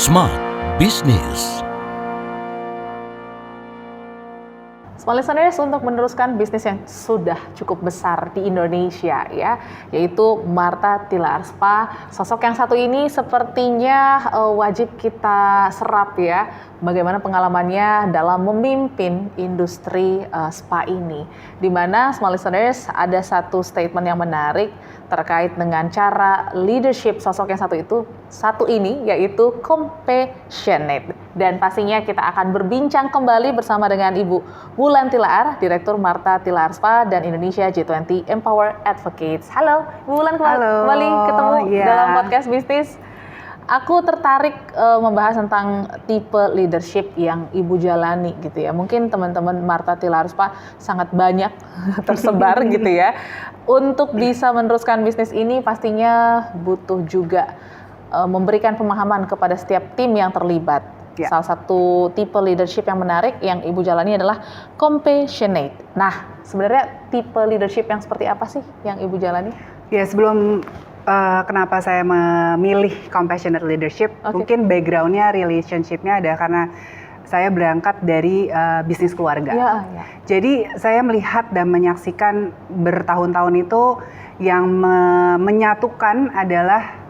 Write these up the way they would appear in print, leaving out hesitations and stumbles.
Smart Business. Smart listeners, untuk meneruskan bisnis yang sudah cukup besar di Indonesia ya, yaitu Martha Tilaar Spa. Sosok yang satu ini sepertinya wajib kita serap ya, bagaimana pengalamannya dalam memimpin industri spa ini. Di mana Smart listeners ada satu statement yang menarik terkait dengan cara leadership sosok yang satu ini yaitu compassionate. Dan pastinya kita akan berbincang kembali bersama dengan Ibu Wulan Tilaar, Direktur Martha Tilaar Spa dan Indonesia G20 Empower Advocates. Halo, Ibu Wulan, kembali ketemu dalam podcast bisnis. Aku tertarik membahas tentang tipe leadership yang Ibu jalani gitu ya. Mungkin teman-teman Martha Tilaar Spa sangat banyak tersebar gitu ya. Untuk bisa meneruskan bisnis ini pastinya butuh juga memberikan pemahaman kepada setiap tim yang terlibat. Ya. Salah satu tipe leadership yang menarik yang Ibu jalani adalah compassionate. Nah, sebenarnya tipe leadership yang seperti apa sih yang Ibu jalani? Ya, sebelum kenapa saya memilih compassionate leadership, mungkin background-nya, relationship-nya ada karena saya berangkat dari bisnis keluarga. Ya. Jadi saya melihat dan menyaksikan bertahun-tahun itu yang menyatukan adalah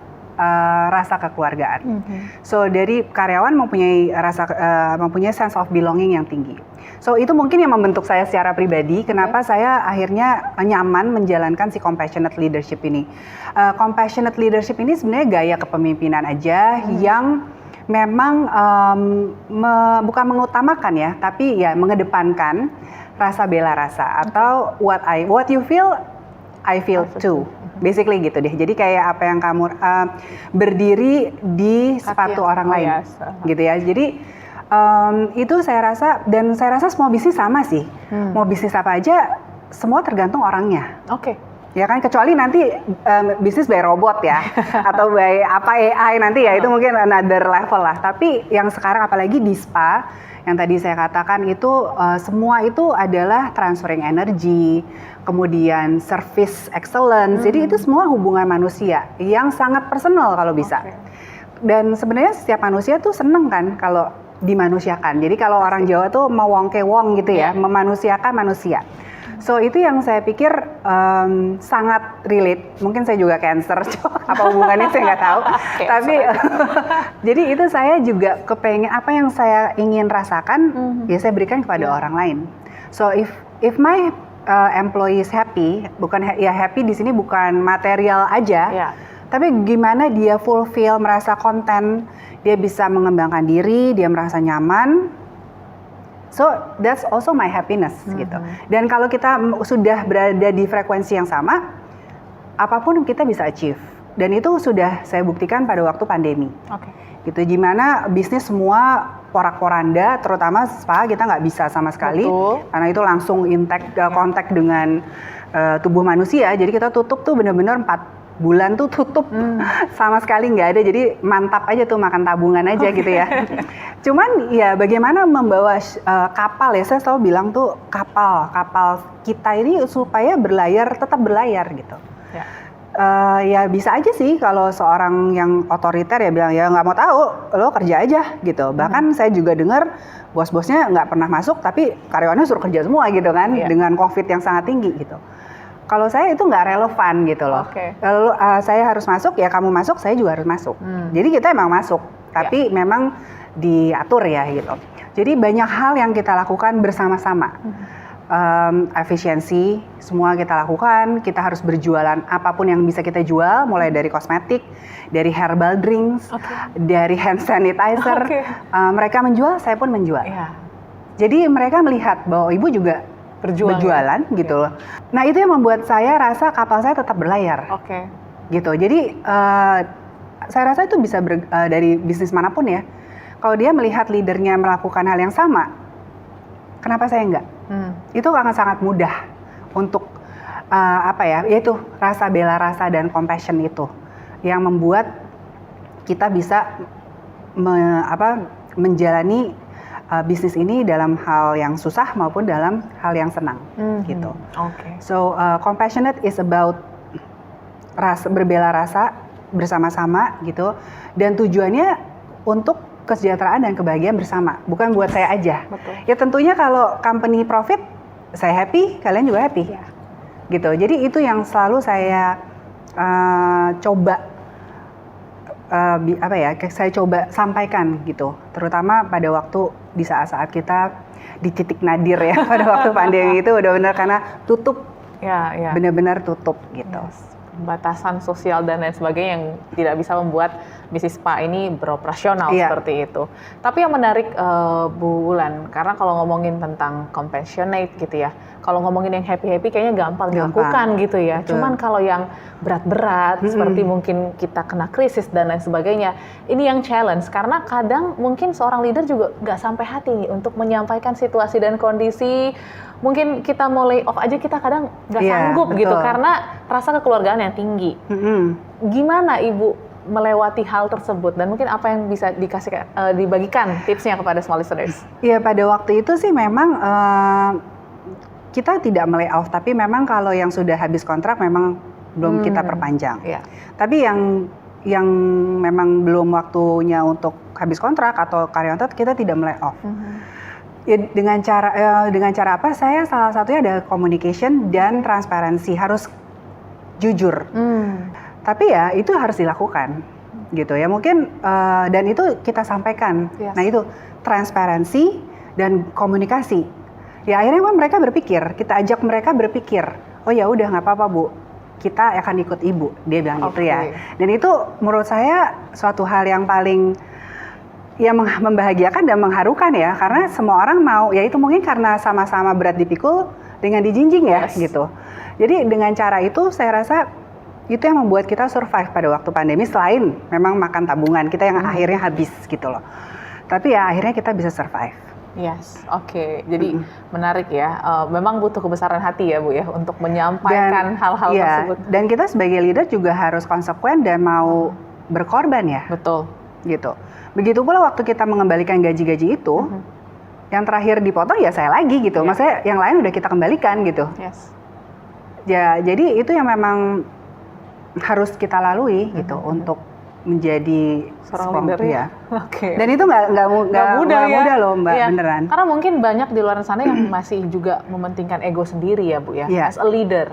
rasa kekeluargaan. So dari karyawan mempunyai sense of belonging yang tinggi. So itu mungkin yang membentuk saya secara pribadi. Kenapa saya akhirnya nyaman menjalankan si compassionate leadership ini. Compassionate leadership ini sebenarnya gaya kepemimpinan aja yang memang bukan mengutamakan ya, tapi ya mengedepankan rasa bela rasa atau what you feel, I feel too. Basically gitu deh. Jadi kayak apa yang kamu berdiri di sepatu orang lain, gitu ya. Jadi itu saya rasa, dan saya rasa semua bisnis sama sih. Mau bisnis apa aja, semua tergantung orangnya. Ya kan, kecuali nanti bisnis by robot ya, atau by AI nanti ya, itu mungkin another level lah. Tapi yang sekarang apalagi di spa, yang tadi saya katakan itu semua itu adalah transferring energy, kemudian service excellence. Jadi itu semua hubungan manusia yang sangat personal kalau bisa. Dan sebenarnya setiap manusia tuh seneng kan kalau dimanusiakan. Jadi kalau orang Jawa tuh mau wong ke wong gitu ya, memanusiakan manusia. So itu yang saya pikir sangat relate. Mungkin saya juga Cancer, apa hubungannya saya nggak tahu. Tapi jadi itu saya juga kepengen apa yang saya ingin rasakan, ya saya berikan kepada orang lain. So if my employees happy, happy di sini bukan material aja, tapi gimana dia fulfill, merasa konten, dia bisa mengembangkan diri, dia merasa nyaman. So that's also my happiness gitu. Dan kalau kita sudah berada di frekuensi yang sama, apapun kita bisa achieve. Dan itu sudah saya buktikan pada waktu pandemi. Gitu, gimana bisnis semua porak-poranda, terutama spa kita nggak bisa sama sekali. Karena itu langsung kontak dengan tubuh manusia. Jadi kita tutup tuh benar-benar 4 bulan tuh tutup, sama sekali nggak ada. Jadi mantap aja tuh, makan tabungan aja gitu ya. Cuman ya bagaimana membawa kapal ya, saya selalu bilang tuh kapal kita ini supaya tetap berlayar gitu. Ya bisa aja sih kalau seorang yang otoriter ya bilang ya nggak mau tahu, lo kerja aja gitu. Bahkan saya juga dengar bos-bosnya nggak pernah masuk tapi karyawannya suruh kerja semua gitu kan, dengan COVID yang sangat tinggi gitu. Kalau saya itu nggak relevan gitu loh. Lalu saya harus masuk, ya kamu masuk, saya juga harus masuk. Jadi kita emang masuk, tapi memang diatur ya gitu. Jadi banyak hal yang kita lakukan bersama-sama. Efisiensi, semua kita lakukan. Kita harus berjualan apapun yang bisa kita jual, mulai dari kosmetik, dari herbal drinks, dari hand sanitizer. Mereka menjual, saya pun menjual. Jadi mereka melihat bahwa ibu juga berjualan gitu loh. Nah itu yang membuat saya rasa kapal saya tetap berlayar. Gitu. Jadi saya rasa itu bisa dari bisnis manapun ya. Kalau dia melihat leadernya melakukan hal yang sama, kenapa saya enggak? Itu akan sangat mudah untuk yaitu rasa bela rasa dan compassion itu yang membuat kita bisa menjalani bisnis ini dalam hal yang susah maupun dalam hal yang senang gitu. So compassionate is about berbela rasa bersama-sama gitu, dan tujuannya untuk kesejahteraan dan kebahagiaan bersama, bukan buat saya aja. Betul. Ya tentunya kalau company profit, saya happy, kalian juga happy. Ya. Gitu. Jadi itu yang selalu saya coba saya coba sampaikan gitu, terutama pada waktu di saat-saat kita di titik nadir ya pada waktu pandemi itu benar-benar karena tutup, benar-benar tutup gitu. Batasan sosial dan lain sebagainya yang tidak bisa membuat bisnis spa ini beroperasional seperti itu. Tapi yang menarik Bu Wulan, karena kalau ngomongin tentang compassionate gitu ya, kalau ngomongin yang happy-happy kayaknya gampang dilakukan gitu ya. Betul. Cuman kalau yang berat-berat seperti mungkin kita kena krisis dan lain sebagainya, ini yang challenge karena kadang mungkin seorang leader juga nggak sampai hati nih untuk menyampaikan situasi dan kondisi. Mungkin kita mau lay off aja kita kadang nggak sanggup gitu karena rasa kekeluargaan yang tinggi. Gimana Ibu melewati hal tersebut dan mungkin apa yang bisa dibagikan tipsnya kepada small listeners? Iya, pada waktu itu sih memang kita tidak melay off, tapi memang kalau yang sudah habis kontrak memang belum kita perpanjang. Tapi yang memang belum waktunya untuk habis kontrak atau karyawan tetap, kita tidak melay off. Ya, dengan cara apa? Saya salah satunya ada communication dan transparansi, harus jujur. Tapi ya itu harus dilakukan, gitu ya. Mungkin dan itu kita sampaikan. Nah itu transparansi dan komunikasi. Ya akhirnya mereka berpikir, kita ajak mereka berpikir. Oh ya udah nggak apa-apa Bu, kita akan ikut Ibu. Dia bilang gitu ya. Dan itu menurut saya suatu hal yang paling membahagiakan dan mengharukan ya, karena semua orang mau, ya itu mungkin karena sama-sama berat dipikul dengan dijinjing ya, gitu. Jadi dengan cara itu saya rasa itu yang membuat kita survive pada waktu pandemi, selain memang makan tabungan kita yang akhirnya habis gitu loh. Tapi ya akhirnya kita bisa survive. Jadi menarik ya. Memang butuh kebesaran hati ya Bu ya untuk menyampaikan hal-hal tersebut. Dan kita sebagai leader juga harus konsekuen dan mau berkorban ya. Betul. Gitu. Begitu pula waktu kita mengembalikan gaji-gaji itu, yang terakhir dipotong ya saya lagi gitu. Maksudnya yang lain udah kita kembalikan gitu. Ya, jadi itu yang memang harus kita lalui gitu untuk menjadi seorang leader ya. Dan itu nggak mudah loh Mbak, beneran. Karena mungkin banyak di luar sana yang masih juga mementingkan ego sendiri ya Bu ya, as a leader.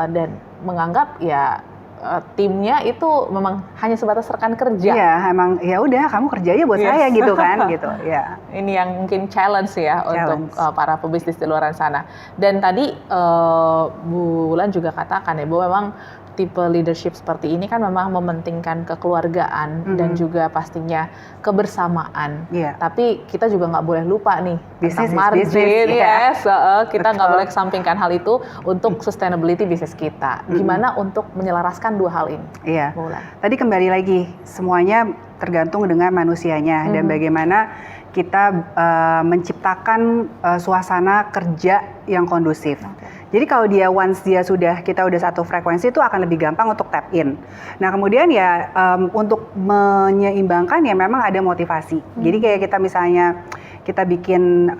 Dan menganggap ya timnya itu memang hanya sebatas rekan kerja. Iya, emang ya udah kamu kerja aja buat saya gitu kan, gitu. Ya. Ini yang mungkin challenge ya untuk para pebisnis di luar sana. Dan tadi Bu Wulan juga katakan ya bahwa memang tipe leadership seperti ini kan memang mementingkan kekeluargaan dan juga pastinya kebersamaan. Tapi kita juga nggak boleh lupa nih tentang margin, kita nggak boleh kesampingkan hal itu untuk sustainability bisnis kita. Gimana untuk menyelaraskan dua hal ini? Iya. Tadi kembali lagi semuanya tergantung dengan manusianya dan bagaimana kita menciptakan suasana kerja yang kondusif. Jadi kalau once kita udah satu frekuensi, itu akan lebih gampang untuk tap in. Nah kemudian ya untuk menyeimbangkan ya memang ada motivasi. Jadi kayak kita misalnya kita bikin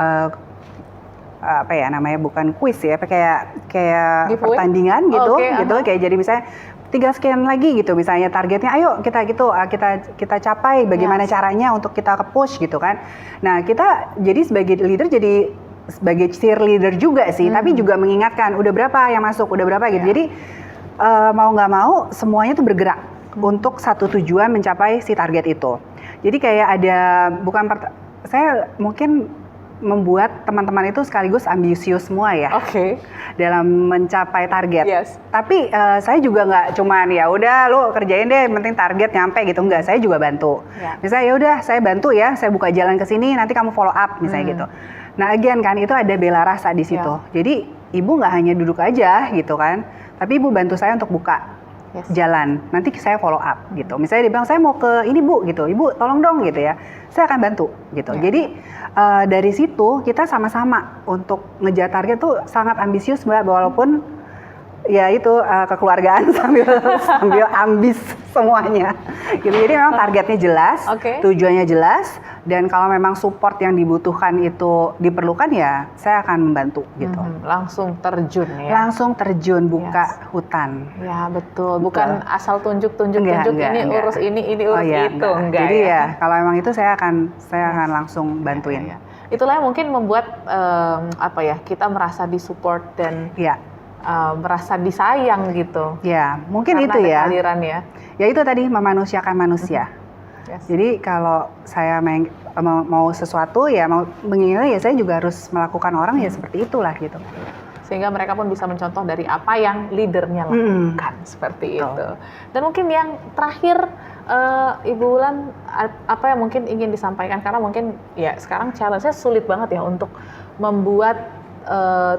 apa ya namanya, bukan kuis ya, kayak pertandingan gitu, kayak jadi misalnya 3 sekian lagi gitu misalnya targetnya, ayo kita capai, bagaimana caranya untuk kita ke-push gitu kan. Nah kita jadi sebagai leader jadi sebagai cheerleader juga sih, tapi juga mengingatkan udah berapa yang masuk, udah berapa gitu. Jadi mau nggak mau semuanya tuh bergerak untuk satu tujuan, mencapai si target itu. Jadi kayak ada saya mungkin membuat teman-teman itu sekaligus ambisius semua ya, dalam mencapai target. Tapi saya juga nggak cuman ya udah lo kerjain deh, penting target nyampe gitu, enggak. Saya juga bantu. Misalnya ya udah saya bantu ya, saya buka jalan ke sini, nanti kamu follow up misalnya gitu. Nah again kan itu ada bela rasa di situ. Jadi ibu nggak hanya duduk aja gitu kan, tapi ibu bantu saya untuk buka jalan. Nanti saya follow up gitu. Misalnya dia bilang saya mau ke ini Bu gitu, ibu tolong dong gitu ya. Saya akan bantu gitu. Jadi dari situ kita sama-sama untuk ngejar target tuh sangat ambisius Mbak, walaupun ya itu kekeluargaan sambil ambis semuanya gitu. Jadi memang targetnya jelas, tujuannya jelas, dan kalau memang support yang dibutuhkan itu diperlukan ya saya akan membantu gitu. Langsung terjun ya. Langsung terjun buka hutan. Ya betul, bukan asal tunjuk ini urus ini urus itu enggak. Jadi ya kalau memang itu saya akan langsung bantuin. Itulah yang mungkin membuat kita merasa disupport dan merasa disayang gitu. Ya, mungkin karena itu ya. Kehadiran ya. Ya itu tadi memanusiakan manusia. Jadi kalau saya mau sesuatu ya mau menginginkan ya saya juga harus melakukan orang ya seperti itulah gitu. Sehingga mereka pun bisa mencontoh dari apa yang leadernya lakukan seperti itu. Dan mungkin yang terakhir Ibu Wulan apa yang mungkin ingin disampaikan, karena mungkin ya sekarang challenge-nya sulit banget ya untuk membuat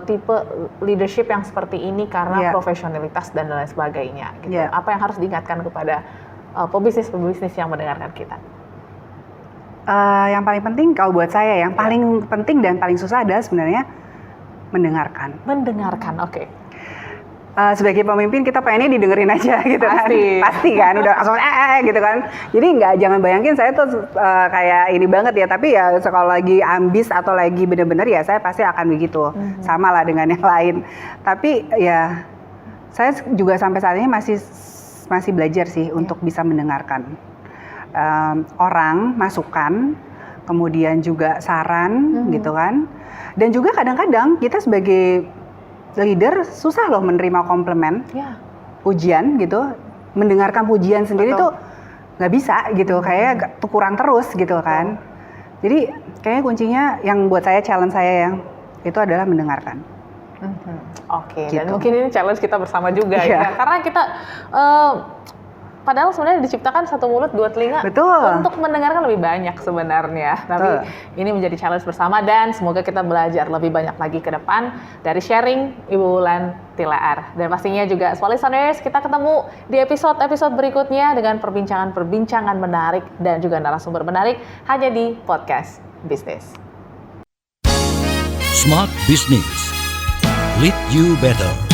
tipe leadership yang seperti ini karena profesionalitas dan lain sebagainya gitu. Apa yang harus diingatkan kepada pebisnis yang mendengarkan kita? Yang paling penting kalau buat saya yang paling penting dan paling susah adalah sebenarnya mendengarkan. Oke. Sebagai pemimpin kita pengennya didengerin aja gitu kan. Pasti kan udah langsung gitu kan. Jadi jangan bayangin saya tuh kayak ini banget ya, tapi ya kalau lagi ambis atau lagi bener-bener ya saya pasti akan begitu. Sama lah dengan yang lain. Tapi ya saya juga sampai saat ini masih belajar sih untuk bisa mendengarkan orang, masukan, kemudian juga saran gitu kan. Dan juga kadang-kadang kita sebagai leader susah loh menerima komplimen, pujian gitu, mendengarkan pujian sendiri tuh nggak bisa gitu, kayak kurang terus gitu kan. Jadi kayaknya kuncinya yang buat saya challenge saya yang itu adalah mendengarkan. Oke, gitu. Dan mungkin ini challenge kita bersama juga ya, karena kita padahal sebenarnya diciptakan satu mulut dua telinga untuk mendengarkan lebih banyak sebenarnya. Tapi ini menjadi challenge bersama dan semoga kita belajar lebih banyak lagi ke depan dari sharing Ibu Wulan Tilaar. Dan pastinya juga Smart Listeners, kita ketemu di episode-episode berikutnya dengan perbincangan menarik dan juga narasumber menarik hanya di Podcast Bisnis. Smart Business. Lead you better.